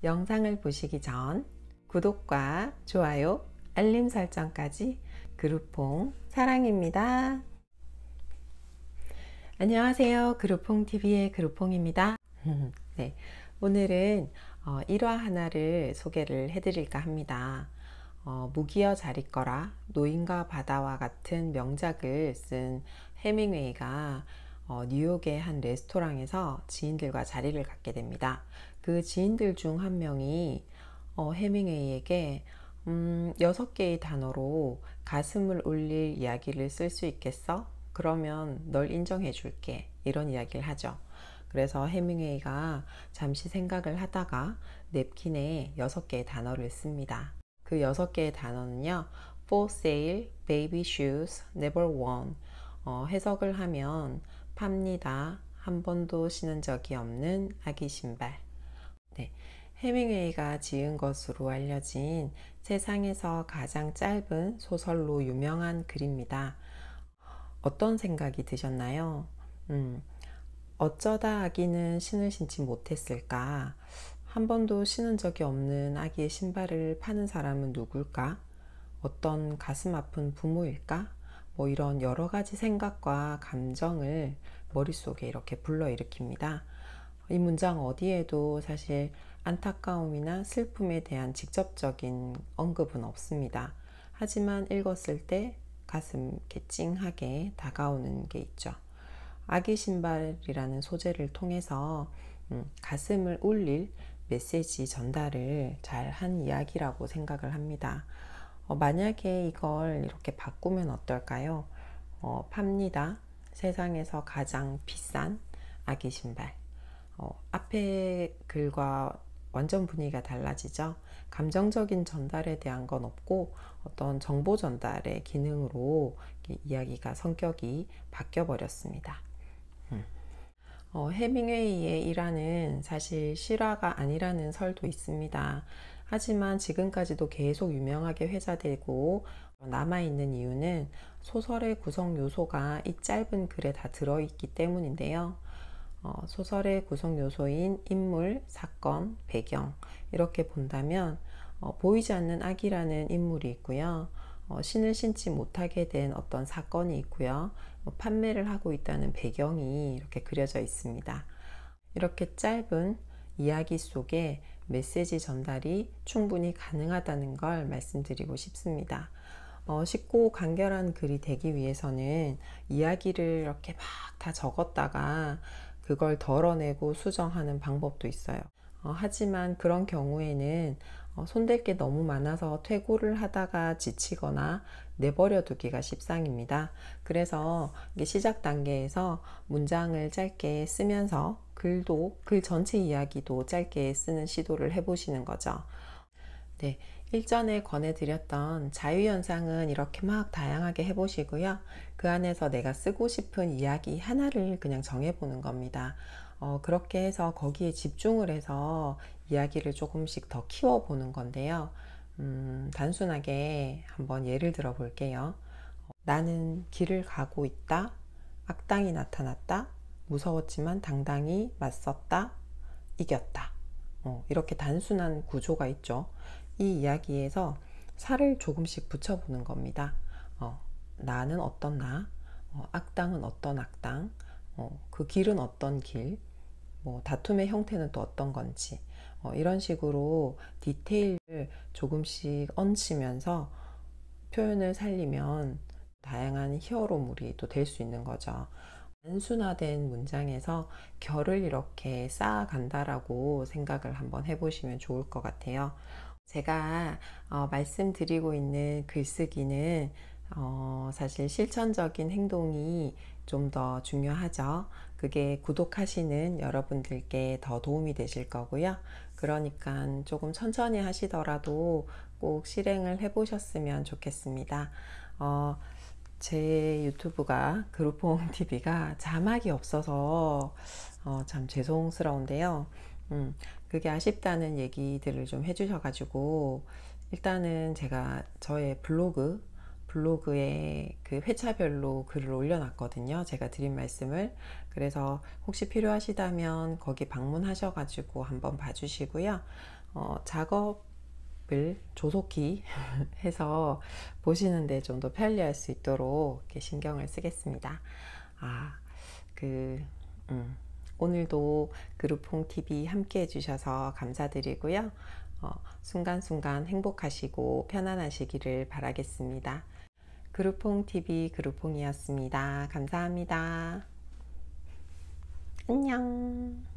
영상을 보시기 전 구독과 좋아요, 알림 설정까지. 그룹퐁 사랑입니다. 안녕하세요. 그룹퐁TV의 그룹퐁입니다. 네, 오늘은 1화 하나를 소개를 해드릴까 합니다. 무기여 잘 있거라, 노인과 바다와 같은 명작을 쓴 해밍웨이가 뉴욕의 한 레스토랑에서 지인들과 자리를 갖게 됩니다. 그 지인들 중 한 명이 해밍웨이에게 6개의 단어로 가슴을 울릴 이야기를 쓸 수 있겠어? 그러면 널 인정해 줄게. 이런 이야기를 하죠. 그래서 해밍웨이가 잠시 생각을 하다가 냅킨에 6개의 단어를 씁니다. 그 6개의 단어는요, for sale, baby shoes, never worn. 해석을 하면 팝니다. 한 번도 신은 적이 없는 아기 신발. 네, 해밍웨이가 지은 것으로 알려진 세상에서 가장 짧은 소설로 유명한 글입니다. 어떤 생각이 드셨나요? 어쩌다 아기는 신을 신지 못했을까? 한 번도 신은 적이 없는 아기의 신발을 파는 사람은 누굴까? 어떤 가슴 아픈 부모일까? 이런 여러 가지 생각과 감정을 머릿속에 이렇게 불러일으킵니다. 이 문장 어디에도 사실 안타까움이나 슬픔에 대한 직접적인 언급은 없습니다. 하지만 읽었을 때 가슴 이렇게 찡하게 다가오는 게 있죠. 아기 신발이라는 소재를 통해서 가슴을 울릴 메시지 전달을 잘 한 이야기라고 생각을 합니다. 만약에 이걸 이렇게 바꾸면 어떨까요? 팝니다. 세상에서 가장 비싼 아기 신발. 앞에 글과 완전 분위기가 달라지죠. 감정적인 전달에 대한 건 없고 어떤 정보 전달의 기능으로 이야기가 성격이 바뀌어 버렸습니다. 해밍웨이의 일화는 사실 실화가 아니라는 설도 있습니다. 하지만 지금까지도 계속 유명하게 회자되고 남아있는 이유는 소설의 구성 요소가 이 짧은 글에 다 들어있기 때문인데요. 소설의 구성 요소인 인물, 사건, 배경 이렇게 본다면 보이지 않는 아기라는 인물이 있고요. 신을 신지 못하게 된 어떤 사건이 있고요. 판매를 하고 있다는 배경이 이렇게 그려져 있습니다. 이렇게 짧은 이야기 속에 메시지 전달이 충분히 가능하다는 걸 말씀드리고 싶습니다. 쉽고 간결한 글이 되기 위해서는 이야기를 이렇게 막 다 적었다가 그걸 덜어내고 수정하는 방법도 있어요. 하지만 그런 경우에는 손댈 게 너무 많아서 퇴고를 하다가 지치거나 내버려 두기가 십상입니다. 그래서 시작 단계에서 문장을 짧게 쓰면서 글 전체 이야기도 짧게 쓰는 시도를 해보시는 거죠. 네, 일전에 권해드렸던 자유연상은 이렇게 막 다양하게 해보시고요. 그 안에서 내가 쓰고 싶은 이야기 하나를 그냥 정해보는 겁니다. 그렇게 해서 거기에 집중을 해서 이야기를 조금씩 더 키워보는 건데요. 단순하게 한번 예를 들어 볼게요. 나는 길을 가고 있다. 악당이 나타났다. 무서웠지만 당당히 맞섰다. 이겼다. 이렇게 단순한 구조가 있죠. 이 이야기에서 살을 조금씩 붙여보는 겁니다. 나는 어떤 나, 악당은 어떤 악당, 그 길은 어떤 길, 다툼의 형태는 또 어떤 건지, 이런 식으로 디테일을 조금씩 얹으면서 표현을 살리면 다양한 히어로물이 또 될 수 있는 거죠. 단순화된 문장에서 결을 이렇게 쌓아간다라고 생각을 한번 해보시면 좋을 것 같아요. 제가 말씀드리고 있는 글쓰기는 사실 실천적인 행동이 좀 더 중요하죠. 그게 구독하시는 여러분들께 더 도움이 되실 거고요. 그러니까 조금 천천히 하시더라도 꼭 실행을 해보셨으면 좋겠습니다. 제 유튜브가 그룹퐁TV가 자막이 없어서 참 죄송스러운데요. 그게 아쉽다는 얘기들을 좀 해주셔가지고 일단은 제가 저의 블로그에 그 회차별로 글을 올려놨거든요. 제가 드린 말씀을. 그래서 혹시 필요하시다면 거기 방문하셔가지고 한번 봐주시고요. 작업을 조속히 해서 보시는데 좀 더 편리할 수 있도록 이렇게 신경을 쓰겠습니다. 그 오늘도 그룹홍 TV 함께 해주셔서 감사드리고요. 순간순간 행복하시고 편안하시기를 바라겠습니다. 그룹홍 TV 그룹홍이었습니다. 감사합니다. 안녕.